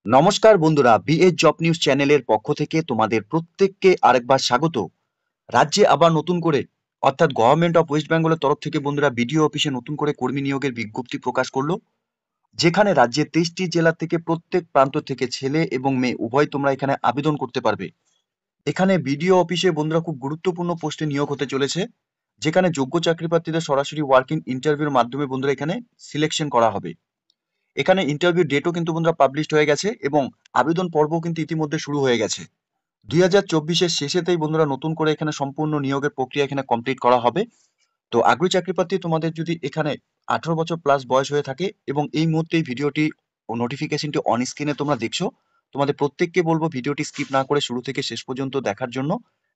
নমস্কার বন্ধুরা, BA job news চ্যানেলের পক্ষ থেকে তোমাদের প্রত্যেককে আরেকবার স্বাগত। রাজ্যে আবার নতুন করে অর্থাৎ গভর্নমেন্ট অফ ওয়েস্ট বেঙ্গলের তরফ থেকে বন্ধুরা বিডিও অফিসে নতুন করে কর্মী নিয়োগের বিজ্ঞপ্তি প্রকাশ করলো, যেখানে রাজ্যের 23টি জেলা থেকে প্রত্যেক প্রান্ত থেকে ছেলে এবং মেয়ে উভয় তোমরা এখানে আবেদন করতে পারবে। এখানে বিডিও অফিসে বন্ধুরা খুব গুরুত্বপূর্ণ পোস্টে নিয়োগ হতে চলেছে, যেখানে যোগ্য চাকরি প্রার্থীদের সরাসরি ওয়ার্কিং ইন্টারভিউর মাধ্যমে বন্ধুরা এখানে সিলেকশন করা হবে। এখানে ইন্টারভিউ ডেটও কিন্তু বন্ধুরা পাবলিশড হয়ে গেছে এবং আবেদন পর্বও কিন্তু ইতিমধ্যে শুরু হয়ে গেছে। 2024-এর শেষেতেই বন্ধুরা নতুন করে এখানে সম্পূর্ণ নিয়োগের প্রক্রিয়া এখানে কমপ্লিট করা হবে। তো আগ্রহী চাকরিপ্রার্থী তোমাদের যদি এখানে 18 বছর প্লাস বয়স হয়ে থাকে এবং এই মুহূর্তে এই ভিডিওটি ও নোটিফিকেশনটি অন স্ক্রিনে তোমরা দেখছো, তোমাদের প্রত্যেককে বলবো ভিডিওটি স্কিপ না করে শুরু থেকে শেষ পর্যন্ত দেখার জন্য,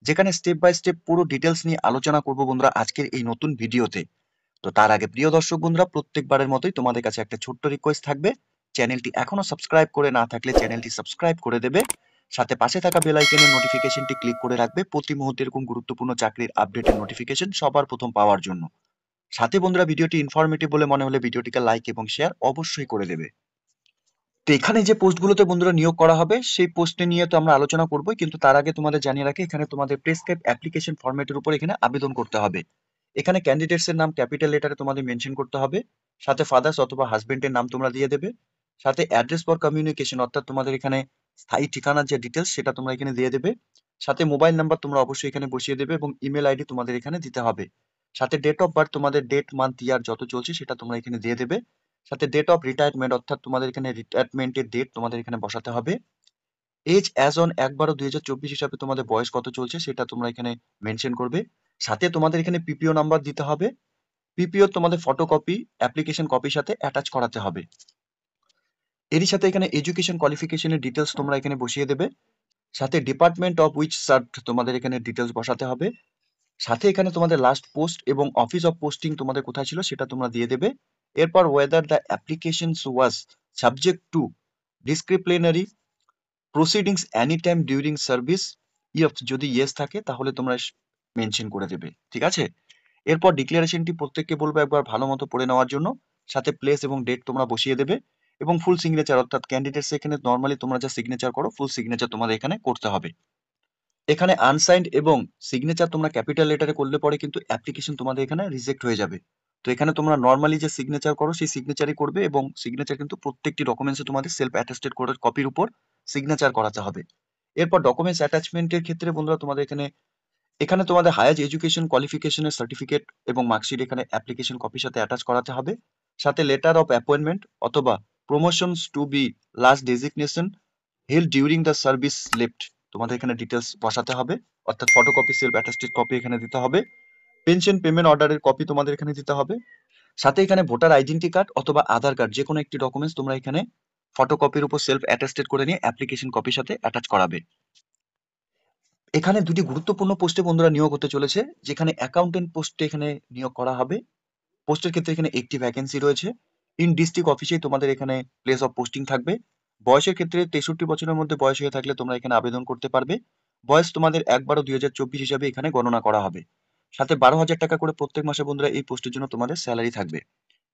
যেখানে স্টেপ বাই স্টেপ পুরো ডিটেলস নিয়ে আলোচনা করব বন্ধুরা আজকের এই নতুন ভিডিওতে। তো তার আগে প্রিয় দর্শক বন্ধুরা, প্রত্যেকবারের মতোই তোমাদের কাছে একটা ছোট্ট রিকোয়েস্ট থাকবে, চ্যানেলটি এখনো সাবস্ক্রাইব করে না থাকলে চ্যানেলটি সাবস্ক্রাইব করে দেবে, সাথে পাশে থাকা বেল আইকনের নোটিফিকেশনটি ক্লিক করে রাখবে প্রতি মুহূর্তে এরকম গুরুত্বপূর্ণ চাকরির আপডেটের নোটিফিকেশন সবার প্রথম পাওয়ার জন্য। সাথে বন্ধুরা ভিডিওটি ইনফরমেটিভ বলে মনে হলে ভিডিওটিকে লাইক এবং শেয়ার অবশ্যই করে দেবে। তো এখানে যে পোস্টগুলোতে বন্ধুরা নিয়োগ করা হবে সেই পোস্টে নিয়ে তো আমরা আলোচনা করবোই, কিন্তু তার আগে তোমাদের জানিয়ে রাখি এখানে তোমাদের প্রেসক্রাইব অ্যাপ্লিকেশন ফরম্যাটের উপর এখানে আবেদন করতে হবে। এখানে ক্যান্ডিডেটস এর নাম ক্যাপিটাল লেটারে তোমাদের মেনশন করতে হবে, সাথে ফাদার্স অথবা হাজবেন্ডের নাম তোমরা দিয়ে দেবে, সাথে অ্যাড্রেস ফর কমিউনিকেশন অর্থাৎ তোমাদের এখানে স্থায়ী ঠিকানার যে ডিটেলস সেটা তোমরা এখানে দিয়ে দেবে, সাথে মোবাইল নাম্বার তোমরা অবশ্যই এখানে বসিয়ে দেবে এবং ইমেল আইডি তোমাদের এখানে দিতে হবে, সাথে ডেট অফ বার্থ তোমাদের ডেট মান্থ ইয়ার যত চলছে সেটা তোমরা এখানে দিয়ে দেবে, সাথে ডেট অফ রিটায়ারমেন্ট অর্থাৎ তোমাদের এখানে রিটায়ারমেন্টের ডেট তোমাদের এখানে বসাতে হবে, এজ অ্যাজ অন 1/12/2024 হিসাবে তোমাদের বয়স কত চলছে সেটা তোমরা এখানে মেনশন করবে, সাথে তোমাদের এখানে পিপিও নাম্বার দিতে হবে, পিপিও তোমাদের ফটোকপি অ্যাপ্লিকেশন কপির সাথে অ্যাটাচ করাতে হবে। এরই সাথে এখানে এডুকেশন কোয়ালিফিকেশনের ডিটেলস তোমরা এখানে বসিয়ে দেবে, সাথে ডিপার্টমেন্ট অফ উইচ সার্ভড তোমাদের এখানে ডিটেলস বসাতে হবে, সাথে এখানে তোমাদের লাস্ট পোস্ট এবং অফিস অফ পোস্টিং তোমাদের কোথায় ছিল সেটা তোমরা দিয়ে দেবে। এরপর whether the application was subject to disciplinary proceedings any time during service, if যদি ইয়েস থাকে তাহলে তোমরা মেনশন করে দেবে, ঠিক আছে। এরপর ডিক্লারেশনটি প্রত্যেককে বলবো একবার ভালো মতো পড়ে নেওয়ার জন্য, সাথে প্লেস এবং ডেট তোমরা বসিয়ে দেবে এবং ফুল সিগনেচার অর্থাৎ ক্যান্ডিডেটস এখানে নর্মালি তোমরা যা সিগনেচার করো ফুল সিগনেচার তোমাদের এখানে করতে হবে। এখানে আনসাইন্ড এবং সিগনেচার তোমরা ক্যাপিটাল লেটারে করলে পরে কিন্তু অ্যাপ্লিকেশন তোমাদের এখানে রিজেক্ট হয়ে যাবে। তো এখানে তোমরা নর্মালি যে সিগনেচার করো সেই সিগনেচারই করবে এবং সিগনেচার কিন্তু প্রত্যেকটি ডকুমেন্টসে তোমাদের সেলফ অ্যাটেস্টেড করে কপির উপর সিগনেচার করাতে হবে। এরপর ডকুমেন্টস অ্যাটাচমেন্টের ক্ষেত্রে বন্ধুরা তোমাদের এখানে এখানে তোমাদের হায়ার এডুকেশন কোয়ালিফিকেশনের সার্টিফিকেট এবং মার্কশিট এখানে অ্যাপ্লিকেশন কপির সাথে অ্যাটাচ করাতে হবে, সাথে লেটার অফ অ্যাপয়েন্টমেন্ট অথবা promotions to be last designation held during the service left তোমাদের এখানে ডিটেলস বসাতে হবে, অর্থাৎ ফটোকপি সেলফ অ্যাটেস্টেড কপি এখানে দিতে হবে, পেনশন পেমেন্ট অর্ডারের কপি তোমাদের এখানে দিতে হবে, সাথে এখানে ভোটার আইডেন্টি কার্ড অথবা আধার কার্ড যে কোনো একটি ডকুমেন্টস তোমরা এখানে ফটোকপির উপর সেলফ অ্যাটেস্টেড করে নিয়ে অ্যাপ্লিকেশন কপির সাথে অ্যাটাচ করাবে। এখানে দুটি গুরুত্বপূর্ণ পোস্টে বন্ধুরা নিয়োগ হতে চলেছে, যেখানে অ্যাকাউন্টেন্ট পোস্টে এখানে নিয়োগ করা হবে। পোস্টের ক্ষেত্রে এখানে একটি ভ্যাকেন্সি রয়েছে, ইন ডিস্ট্রিক্ট অফিসেই তোমাদের এখানে প্লেস অফ পোস্টিং থাকবে। বয়সের ক্ষেত্রে 63 বছরের মধ্যে বয়স হয়ে থাকলে তোমরা এখানে আবেদন করতে পারবে। বয়স তোমাদের 1/12/2024 হিসাবে এখানে গণনা করা হবে, সাথে 12,000 টাকা করে প্রত্যেক মাসে বন্ধুরা এই পোস্টের জন্য তোমাদের স্যালারি থাকবে।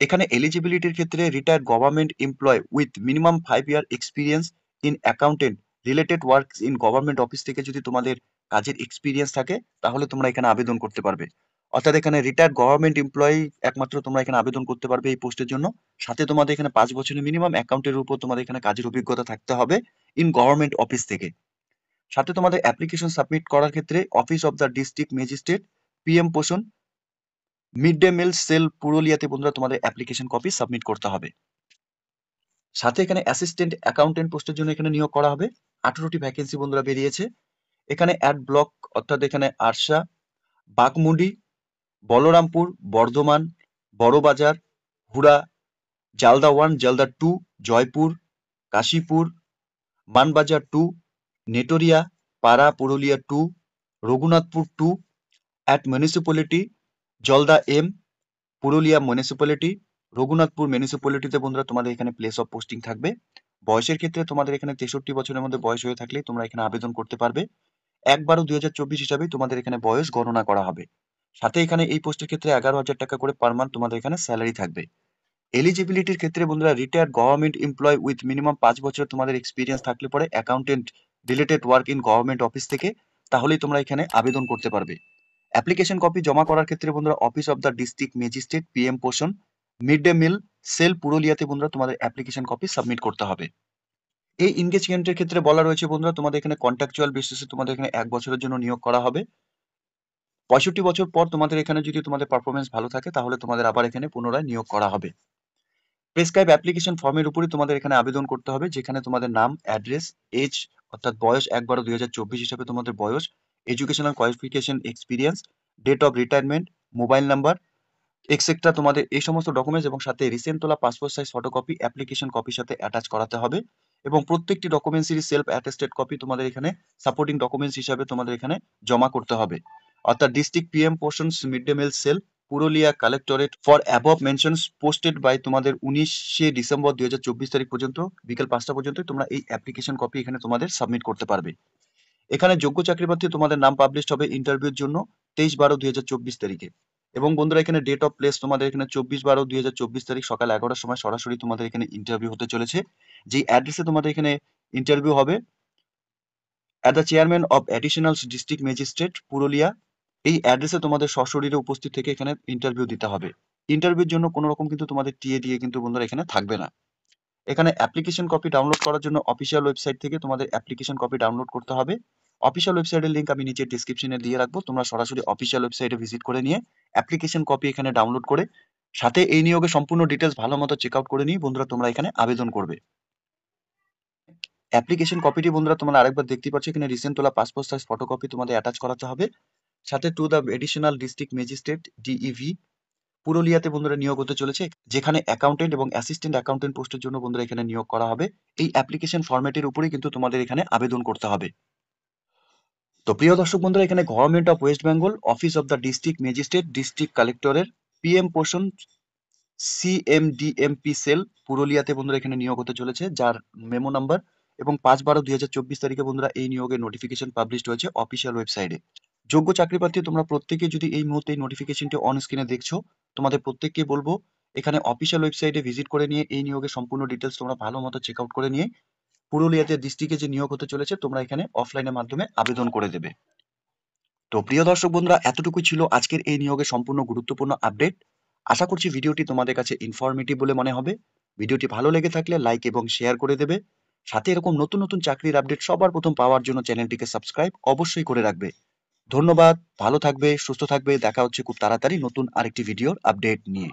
এখানে এলিজিবিলিটির ক্ষেত্রে retired government employ with minimum 5 year experience in accountant related work in government office থেকে যদি তোমাদের কাজের এক্সপিরিয়েন্স থাকে তাহলে তোমরা এখানে আবেদন করতে পারবে। অর্থাৎ এখানে রিটায়ার্ড গভর্নমেন্ট এমপ্লয়ি একমাত্র তোমরা এখানে আবেদন করতে পারবে এই পোস্টের জন্য, সাথে তোমাদের এখানে 5 বছরের মিনিমাম অ্যাকাউন্টের উপর তোমাদের এখানে কাজের অভিজ্ঞতা থাকতে হবে ইন গভর্নমেন্ট অফিস থেকে। সাথে তোমাদের অ্যাপ্লিকেশন সাবমিট করার ক্ষেত্রে office of the district magistrate PM পোষণ মিড ডে মিল সেল পুরুলিয়াতে বন্ধুরা তোমাদের অ্যাপ্লিকেশন কপি সাবমিট করতে হবে। সাথে এখানে অ্যাসিস্ট্যান্ট অ্যাকাউন্টেন্ট পোস্টের জন্য এখানে নিয়োগ করা হবে। 18টি ভ্যাকেন্সি বন্ধুরা বেরিয়েছে। এখানে অ্যাড ব্লক অর্থাৎ এখানে Arsha, Baghmundi, Balarampur, Bardhaman, Barabazar, Hura, Jhalda 1, Jhalda 2, Joypur, Kashipur, Manbazar 2, Neturia, Para Purulia 2, Raghunathpur 2, at municipality, Jhalda M, Purulia municipality, Raghunathpur মিউনিসিপ্যালিটিতে বন্ধুরা তোমাদের এখানে প্লেস অফ পোস্টিং থাকবে। বয়সের ক্ষেত্রে তোমাদের এখানে 63 বছরের মধ্যে বয়স হয়ে থাকলে তোমরা এখানে আবেদন করতে পারবে। 1/12/2024 হিসাবে তোমাদের এখানে বয়স গণনা করা হবে। সাথে এখানে এই পোস্টের ক্ষেত্রে 11,000 টাকা করে পার মান্থ তোমাদের এখানে স্যালারি থাকবে। এলিজিবিলিটির ক্ষেত্রে বন্ধুরা retired government employ with minimum 5 বছর তোমাদের এক্সপিরিয়েন্স থাকলে পরে accountant related work in government office থেকে, তাহলেই তোমরা এখানে আবেদন করতে পারবে। অ্যাপ্লিকেশন কপি জমা করার ক্ষেত্রে বন্ধুরা office of the district magistrate PM পোষণ মিড ডে মিল সেল পুরুলিয়াতে বন্ধুরা তোমাদের অ্যাপ্লিকেশন কপি সাবমিট করতে হবে। এই এনগেজমেন্টের ক্ষেত্রে বলা রয়েছে বন্ধুরা তোমাদের এখানে কন্ট্রাকচুয়াল বেসিসে তোমাদের এখানে 1 বছরের জন্য নিয়োগ করা হবে। 65 বছর পর তোমাদের এখানে যদি তোমাদের পারফরমেন্স ভালো থাকে তাহলে তোমাদের আবার এখানে পুনরায় নিয়োগ করা হবে। প্রেসক্রাইব অ্যাপ্লিকেশন ফর্মের উপরই তোমাদের এখানে আবেদন করতে হবে, যেখানে তোমাদের নাম, অ্যাড্রেস, এজ অর্থাৎ বয়স 1/12/2024 হিসাবে তোমাদের বয়স, educational qualification, experience, date of retirement, mobile number etcetera তোমাদের এই সমস্ত ডকুমেন্টস এবং সাথে রিসেন্ট তোলা পাসপোর্ট সাইজ ফটোকপি অ্যাপ্লিকেশন কপির সাথে অ্যাটাচ করাতে হবে এবং প্রত্যেকটি ডকুমেন্টসেরই সেলফ অ্যাটেস্টেড কপি তোমাদের এখানে সাপোর্টিং ডকুমেন্টস হিসাবে তোমাদের এখানে জমা করতে হবে। অর্থাৎ district PM Poshan mid day meal cell Purulia collectorate for above mentions posted by তোমাদের 19শে ডিসেম্বর 2024 তারিখ পর্যন্ত বিকেল 5টা পর্যন্ত তোমরা এই অ্যাপ্লিকেশন কপি এখানে তোমাদের সাবমিট করতে পারবে। এখানে যোগ্য চাকরি প্রার্থী তোমাদের নাম পাবলিশ হবে ইন্টারভিউর জন্য 23/12/2024 তারিখে এবং বন্ধুরা এখানে ডেট অফ প্লেস তোমাদের এখানে 24/12/2024 তারিখ সকাল 11টার সময় সরাসরি তোমাদের এখানে ইন্টারভিউ হতে চলেছে। যে অ্যাড্রেসে তোমাদের এখানে ইন্টারভিউ হবে at the chairman of additional district magistrate Purulia, এই অ্যাড্রেসে তোমাদের সশরীরে উপস্থিত থেকে এখানে ইন্টারভিউ দিতে হবে। ইন্টারভিউর জন্য কোনো রকম কিন্তু তোমাদের টিএ দিয়ে কিন্তু বন্ধুরা এখানে থাকবে না। এখানে অ্যাপ্লিকেশন কপি ডাউনলোড করার জন্য অফিসিয়াল ওয়েবসাইট থেকে তোমাদের অ্যাপ্লিকেশন কপি ডাউনলোড করতে হবে। অফিসিয়াল ওয়েবসাইটের লিংক আমি নিচের ডেসক্রিপশনে দিয়ে রাখবো, তোমরা সরাসরি অফিসিয়াল ওয়েবসাইটে ভিজিট করে নিয়ে অ্যাপ্লিকেশন কপি এখানে ডাউনলোড করে সাথে এই নিয়োগে সম্পূর্ণ ডিটেলস ভালো মতো চেক আউট করে নিয়ে বন্ধুরা তোমরা এখানে আবেদন করবে। অ্যাপ্লিকেশন কপিটি বন্ধুরা তোমরা আরেকবার দেখতে পাচ্ছ, এখানে রিসেন্ট তোলা পাসপোর্ট সাইজ ফটোকপি তোমাদের অ্যাটাচ করাতে হবে। সাথে to the additional district magistrate DEV পুরুলিয়াতে বন্ধুরা নিয়োগ হতে চলেছে, যেখানে অ্যাকাউন্টেন্ট এবং অ্যাসিস্ট্যান্ট অ্যাকাউন্টেন্ট পোস্টের জন্য বন্ধুরা এখানে নিয়োগ করা হবে। এই অ্যাপ্লিকেশন ফরম্যাটের উপরেই কিন্তু তোমাদের এখানে আবেদন করতে হবে। তো প্রিয় দর্শক বন্ধুরা, এখানে government of West Bengal office of the district magistrate district কালেক্টরের পিএম পোর্শন সিএমডিএমপি সেল পুরুলিয়াতে বন্ধুরা এখানে নিয়োগ হতে চলেছে, যার মেমো নাম্বার এবং 5/12/2024 তারিখে বন্ধুরা এই নিয়োগের নোটিফিকেশন পাবলিশড হয়েছে অফিসিয়াল ওয়েবসাইটে। যোগ্য চাকরি প্রার্থী তোমরা প্রত্যেকে যদি এই মুহূর্তে এই নোটিফিকেশনটি অন স্ক্রিনে দেখছো, তোমাদের প্রত্যেককে বলবো এখানে অফিসিয়াল ওয়েবসাইটে ভিজিট করে নিয়ে এই নিয়োগের সম্পূর্ণ ডিটেলস তোমরা ভালো মতো চেক আউট করে নিয়ে পুরুলিয়াতে ডিস্ট্রিক্টে যে নিয়োগ হতে চলেছে তোমরা এখানে অফলাইনের মাধ্যমে আবেদন করে দেবে। তো প্রিয় দর্শক বন্ধুরা, এতটুকুই ছিল আজকের এই নিয়োগের সম্পূর্ণ গুরুত্বপূর্ণ আপডেট। আশা করছি ভিডিওটি তোমাদের কাছে ইনফরমেটিভ বলে মনে হবে। ভিডিওটি ভালো লেগে থাকলে লাইক এবং শেয়ার করে দেবে। সাথে এরকম নতুন নতুন চাকরির আপডেট সবার প্রথম পাওয়ার জন্য চ্যানেলটিকে সাবস্ক্রাইব অবশ্যই করে রাখবে। ধন্যবাদ, ভালো থাকবে, সুস্থ থাকবে, দেখা হচ্ছে খুব তাড়াতাড়ি নতুন আরেকটি ভিডিওর আপডেট নিয়ে।